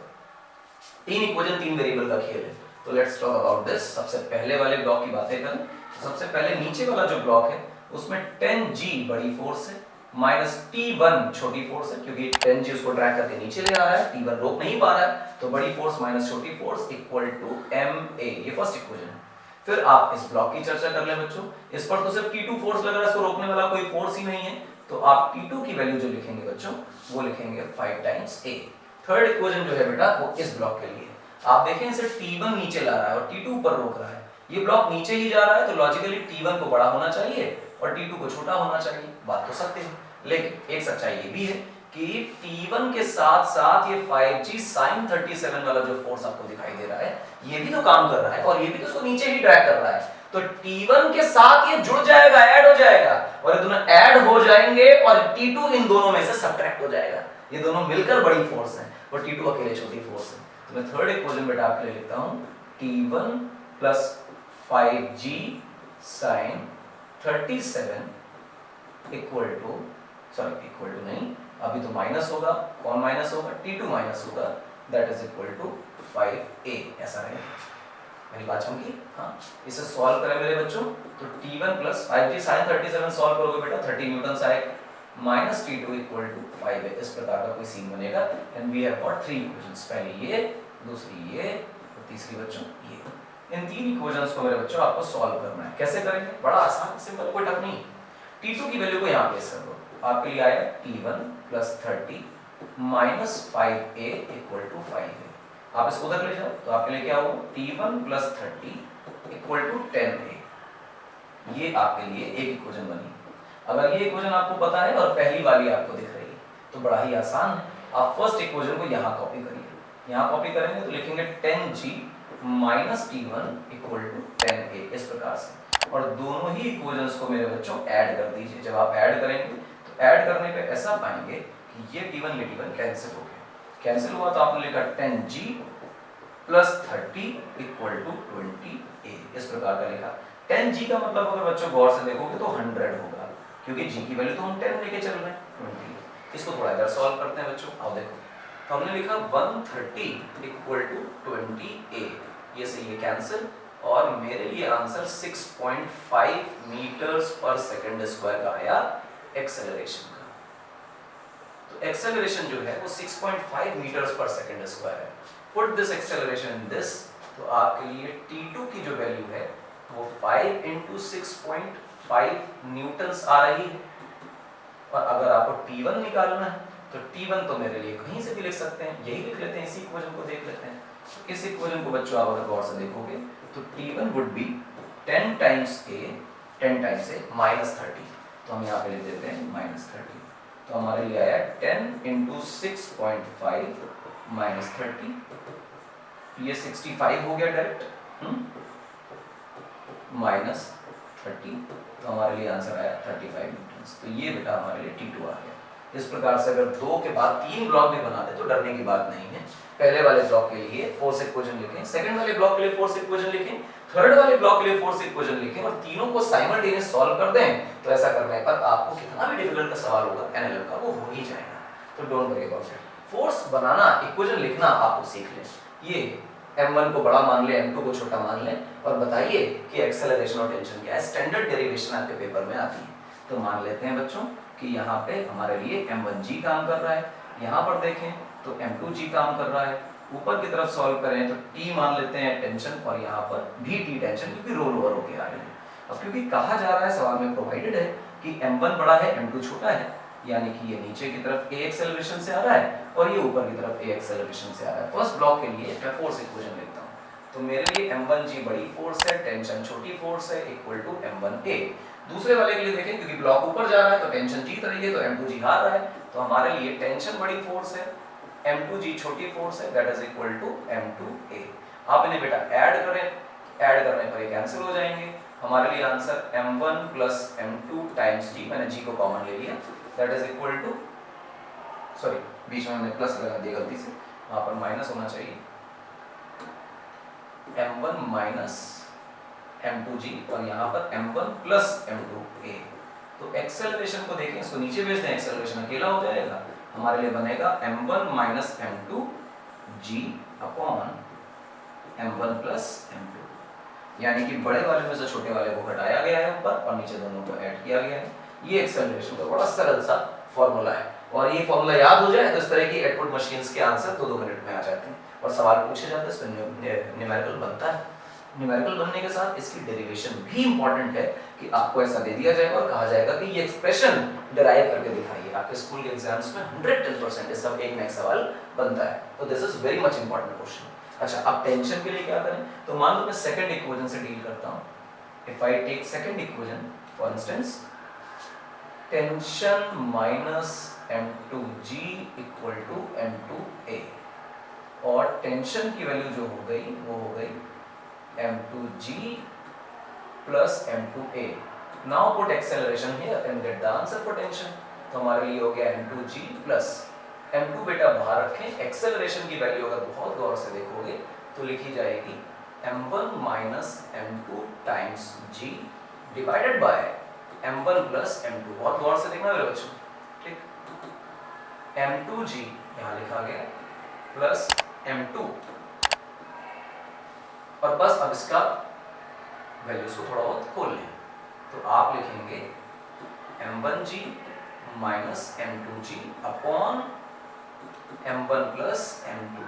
तीन इक्वेशन, तीन वेरिएबल का खेल है, तो लेट्स टॉक अबाउट दिस। सबसे पहले वाले ब्लॉक की बातें करें तो सबसे पहले नीचे वाला जो ब्लॉक है उसमें 10g बड़ी फोर्स है माइनस T1 छोटी फोर्स है, क्योंकि 10g उसको ड्रैग करके नीचे ले आ रहा है, T1 रोक नहीं पा रहा है, तो बड़ी फोर्स माइनस छोटी फोर्स इक्वल टू ma। ये फर्स्ट इक्वेशन है। फिर आप इस ब्लॉक की चर्चा कर लें बच्चों, इस पर तो सिर्फ T2 फोर्स लग रहा है, इसको रोकने वाला कोई फोर्स ही नहीं है, तो आप T2 की वैल्यू जो लिखेंगे बच्चों वो लिखेंगे 5 टाइम्स a। थर्ड इक्वेशन जो है बेटा वो इस ब्लॉक के लिए, आप देखें इसे T1 नीचे ला रहा है और T2 ऊपर रोक रहा है, ये ब्लॉक नीचे ही जा रहा है, तो लॉजिकली T1 को बड़ा होना चाहिए और T2 को छोटा होना चाहिए, बात तो सत्य है। लेकिन एक सच्चाई ये भी है कि T1 के साथ साथ ये 5g sin 37 वाला जो फोर्स आपको दिखाई दे रहा है ये भी तो काम कर रहा है और ये भी तो उसको नीचे ही ड्रैग कर रहा है, तो T1 के साथ ये जुड़ जाएगा, ऐड हो जाएगा, और ये दोनों ऐड हो जाएंगे और T2 इन दोनों में से सब्ट्रैक्ट हो जाएगा। ये दोनों मिलकर बड़ी फोर्स है और T2 अकेले छोटी फोर्स है। तो मैं थर्ड इक्वेशन बेटा आपके लिए लिखता हूं T1 plus 5g sin 37 equal to, sorry equal to नहीं, अभी तो माइनस होगा, कौन माइनस होगा, T2 माइनस होगा, that is equal to 5a। ऐसा है, मेरी बात समझी? हाँ, इसे सॉल्व करें मेरे बच्चों तो T1 plus 5g sin 37 solve करोगे बेटा 30 न्यूटन आएगा, minus T2 equal to 5a। इस प्रकार का कोई सीन बनेगा and we have got 3 equations, पहली ये, दूसरी ये और तीसरी बच्चों ये। इन तीन इक्वेशंस को मेरे बच्चों आपको सॉल्व करना है। कैसे करेंगे? बड़ा आसान, सिंपल, कोई टफ नहीं। T2 की वैल्यू को यहाँ प्लेस कर दो, आपके लिए आएगा T1 plus 30 minus 5a equal to 5a। आप इसको उधर ले जाओ तो आपके लिए क्या होगा, T1 plus 30 equal to 10a। ये आपके लिए एक इक्वेशन बनी। अगर ये इक्वेशन आपको पता है और पहली वाली आपको दिख रही है तो बड़ा ही आसान है, आप फर्स्ट इक्वेशन को यहाँ कॉपी करिए। यहाँ कॉपी करेंगे तो लिखेंगे 10g minus T1 equal to 10a, इस प्रकार से, और दोनों ही इक्वेशंस को मेरे बच्चों ऐड कर दीजिए। जब आप ऐड करेंगे तो ऐड करने पे ऐसा पाएंगे कि ये T1 कैंसिल हो गया, कैंसिल हुआ तो आपने लिखा 10g plus 30 equal to 20a, इस प्रकार का लिखा। 10g का मतलब अगर बच्चों गौर से देखोगे तो 100 होगा, क्योंकि g की वैल्यू तो हम 10 लेके चल रहे हैं 20। इसको थोड़ा इधर सॉल्व करते हैं बच्चों। आओ देखो, तो हमने लिखा 130 इक्वल टू 20a, ये से ये कैंसिल, और मेरे लिए आंसर 6.5 मीटर्स पर सेकंड स्क्वायर का आया एक्सेलरेशन का। तो एक्सेलरेशन जो है वो 6.5 मीटर्स पर सेकंड स्क्वायर है। Put this acceleration in this, तो आपके लिए T2 की जो वैल्यू है वो 5 इंटू 6.5 न्यूटन्स आ रही है, और अगर आपको T1 निकालना है तो T1 तो मेरे लिए कहीं से भी लिख सकते हैं, यही लिख लेते हैं, इसी इक्वेशन को देख लेते हैं। तो इस इक्वेशन को बच्चों आप अगर गौर से देखोगे तो T1 would be 10 times a minus 30। तो हम यहाँ पे लिख देते हैं -30। तो हमारे लिए आया 10 × 6.5 -30, ये 65 हो गया डायरेक्ट, -30, तो हमारे लिए आंसर आया 35 न्यूटन। तो ये बेटा हमारे लिए T2 आ गया। इस प्रकार से अगर 2 के बाद 3 ब्लॉक भी बना दे तो डरने की बात नहीं है। पहले वाले ब्लॉक के लिए फोर्स इक्वेशन लिखें, सेकंड वाले ब्लॉक के लिए फोर्स इक्वेशन लिखें, थर्ड वाले ब्लॉक के लिए फोर्स इक्वेशन लिखें और तीनों को साइमल्टेनियस सॉल्व कर दें। तो ऐसा करने पर आपको कितना भी डिफिकल्ट का सवाल होगा एनएलएम का वो हो ही जाएगा। तो don't worry about it. Force banana, equation लिखना आपको सीख लें। ये m1 को बड़ा मान ले, m2 को छोटा मान ले और बताइए कि एक्सेलरेशन और टेंशन क्या है। स्टैंडर्ड डेरिवेशन आपके पेपर में आती है। तो मान लेते हैं बच्चों कि यहाँ पे हमारे लिए m1g काम कर रहा है, यहाँ पर देखें तो m2g काम कर रहा है। ऊपर की तरफ सॉल्व करें तो t मान लेते हैं टेंशन और यहाँ पर भी t टेंशन, क्योंकि रोल ओवर होके आ रही है। अब क्योंकि कहा जा रहा है, सवाल में प्रोवाइडेड है कि m1 बड़ा है m2 छोटा है, यानी कि ये नीचे की तरफ a एक्सेलरेशन से आ रहा है और ये ऊपर की तरफ a एक्सेलरेशन से आ रहा है। फर्स्ट ब्लॉक के लिए मैं फोर्स इक्वेशन लिखता हूँ। तो मेरे लिए m1g बड़ी फोर्स है, टेंशन छोटी फोर्स है, इक्वल टू m1a। दूसरे वाले के लिए देखें, क्योंकि ब्लॉक ऊपर जा रहा है तो टेंशन जीत रही है, तो m2g हार रहा है। तो हमारे लिए टेंशन बड़ी फोर्स है, m2g छोटी फोर्स है, that is equal to m2a। आप इन्हें बेटा ऐड करें, ऐड करने पर ये कैंसिल हो जाएंगे। हमारे लिए answer m1 plus m2 times g, मैंने g को कॉमन ले लिया, that is equal to, sorry बीच में मैंने प्लस लगा दिया गलती से, वहां पर माइनस होना चाहिए, m1 माइनस m2g और यहाँ पर m1 प्लस m2a। तो एक्सेलरेशन को देखें, इसको नीचे भेज दें, एक्सेलरेशन अकेला हो जाएगा। हमारे लिए बनेगा m1 minus m2g upon m1 plus m2, यानी कि बड़े वाले में से छोटे वाले को घटाया गया है ऊपर और नीचे दोनों को ऐड किया गया है। ये एक्सेलरेशन का बड़ा सरल सा फॉर्मूला है और ये फॉर्मूला याद हो जाए तो इस तरह की एटवुड मशीन्स के आंसर 2-2 मिनट में आ जाते हैं और सवाल पूछे जाते हैं, इस पर न्यूमेरिकल बनता है। न्यूमेरिकल बनने के साथ इसकी डेरिवेशन भी इंपॉर्टेंट है कि आपको ऐसा दे दिया जाएगा और कहा जाएगा कि ये एक्सप्रेशन डिराइव करके दिखाइए। आपके स्कूल के एग्जाम्स में 110% इस सब एक ना एक सवाल बनता है, तो this is very much important question. अच्छा, अब टेंशन के लिए क्या करें? तो मान लो मैं सेकंड इक्वेशन से डील करता हूं। If I take second equation for instance, tension minus m2g equal to m2a और टेंशन की वैल्यू जो हो गई वो हो गई m2g plus m2a। Now put acceleration here and get the answer for tension। तो हमारे लिए हो गया m2g plus m2 बेटा बाहर रखें, एक्सेलरेशन की वैल्यू अगर बहुत गौर से देखोगे तो लिखी जाएगी m1 minus m2 times g divided by m1 plus m2। बहुत गौर से देखना मेरे बच्चों, ठीक। m2g यहाँ लिखा गया प्लस m2 और बस अब इसका वैल्यूज को थोड़ा बहुत खोल लें। तो आप लिखेंगे m1g minus m2g upon m1 plus m2।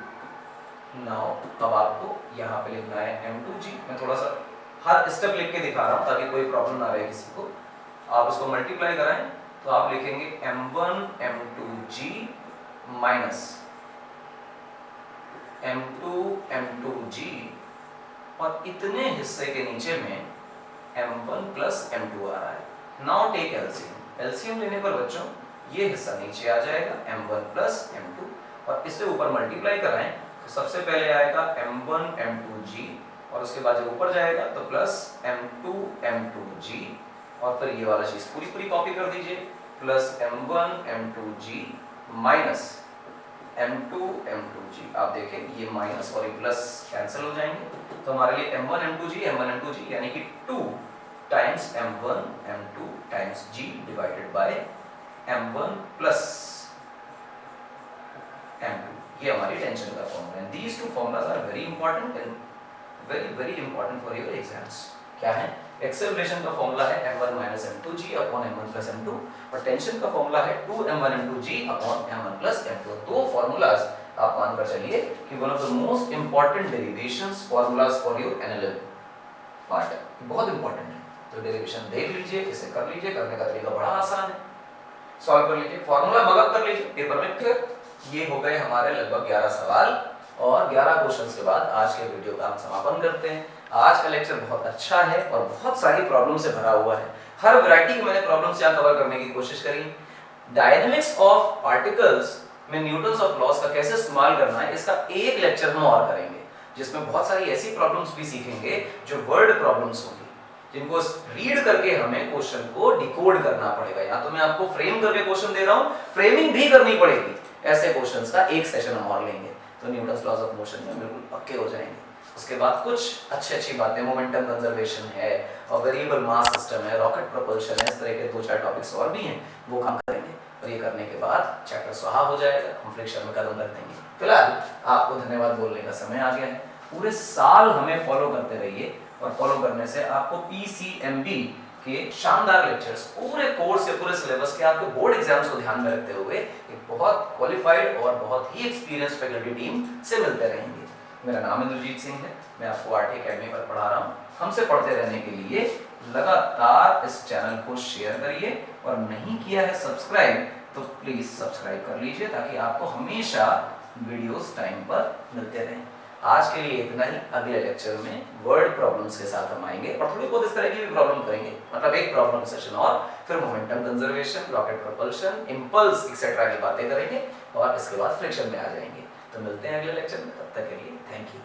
Now अब आपको यहाँ पे लिखना है m2g। मैं थोड़ा सा हर स्टेप लिख के दिखा रहा हूँ ताकि कोई प्रॉब्लम ना रहे किसी को। आप इसको मल्टीप्लाई कराएं तो आप लिखेंगे m1 m2g minus m2 m2g और इतने हिस्से के नीचे में m1 प्लस m2 आ रहा है। Now take LCM. एलसीएम लेने पर बच्चों ये हिस्सा नीचे आ जाएगा m1 प्लस m2 और इससे ऊपर मल्टीप्लाई कराएं तो सबसे पहले आएगा m1 m2g और उसके बाद जब ऊपर जाएगा तो प्लस m2 m2g और फिर ये वाला चीज पूरी कॉपी कर दीजिए, plus m1 m2g minus m2 m2g। आप देखें ये माइनस और ये प्लस कैंसिल हो जाएंगे। तो हमारे लिए m1 m2g यानी कि 2 times m1 m2 times g divided by m1 plus m2। ये हमारी टेंशन का फॉर्मूला है। These two formulas are very important and very important for your exams. क्या है? एक्सेलरेशन का फॉर्मूला है m1 minus m2g upon m1 plus m2 और tension का फॉर्मूला है 2m1 m2g upon m1 plus m2। दो फॉर्मूलाज आप मानकर चलिए कि one of the most important derivations formulas for your NLM part है, बहुत इंपॉर्टेंट है। तो डेरिवेशन देख लीजिए, इसे कर लीजिए, करने का तरीका बड़ा आसान है, सॉल्व कर लीजिए, फॉर्मूला मगअप कर लीजिए, पेपर में क्लियर। ये हो गए हमारे लगभग 11 सवाल और 11 क्वेश्चंस के बाद आज के वीडियो का हम समापन करते हैं। आज का लेक्चर बहुत अच्छा है और बहुत सारी प्रॉब्लम से भरा हुआ है। हर वैरायटी की मैंने प्रॉब्लम्स यहाँ कवर करने की कोशिश करी। डायनेमिक्स ऑफ पार्टिकल्स में न्यूटन्स ऑफ लॉस का कैसे इस्तेमाल करना है, इसका एक लेक्चर हम और करेंगे, जिसमें बहुत सारी ऐसी प्रॉब्लम्स भी सीखेंगे जो वर्ड प्रॉब्लम्स होंगी, जिनको रीड करके हमें क्वेश्चन को डिकोड करना पड़ेगा। या तो मैं आपको फ्रेम करके क्वेश्चन दे रहा हूं, फ्रेमिंग भी करनी पड़ेगी। ऐसे क्वेश्चंस का एक सेशन हम और लेंगे, तो न्यूटन्स लॉज ऑफ मोशन में बिल्कुल पक्के हो जाएंगे। उसके बाद कुछ अच्छी बातें, मोमेंटम कंजर्वेशन है और वेरिएबल मास सिस्टम है, रॉकेट प्रोपल्शन है, इस तरह के 2-4 टॉपिक्स और भी हैं, वो काम करेंगे। और ये करने के बाद चैप्टर स्वाहा हो जाएगा, हम फ्रिक्शन में कदम रख देंगे। फिलहाल आपको धन्यवाद बोलने का समय आ गया है। पूरे साल हमें फॉलो करते रहिए, और फॉलो करने से आपको पीसीएमबी के शानदार लेक्चर्स, पूरे कोर्स या पूरे सिलेबस के, आपके बोर्ड एग्जाम्स को ध्यान में रखते हुए एक बहुत क्वालिफाइड और बहुत ही एक्सपीरियंस फैकल्टी टीम से मिलते रहेंगे। मेरा नाम इंद्रजीत सिंह है, मैं आपको आरटी अकेडमी पर पढ़ा रहा हूँ। हमसे पढ़ते रहने के लिए लगातार इस चैनल को शेयर करिए, और नहीं किया है सब्सक्राइब तो प्लीज सब्सक्राइब कर लीजिए, ताकि आपको हमेशा वीडियोस टाइम पर मिलते रहें। आज के लिए इतना ही। अगले लेक्चर में वर्ड प्रॉब्लम्स के साथ हम आएंगे, और थोड़ी बहुत इस तरह की भी प्रॉब्लम करेंगे, मतलब एक प्रॉब्लम सेशन और फिर momentum conservation, rocket propulsion, impulse etcetera की बातें करेंगे, और इसके बाद फ्रिक्शन में आ जाएंगे। तो मिलते हैं अगले लेक्चर में, तब तक के लिए थैंक यू।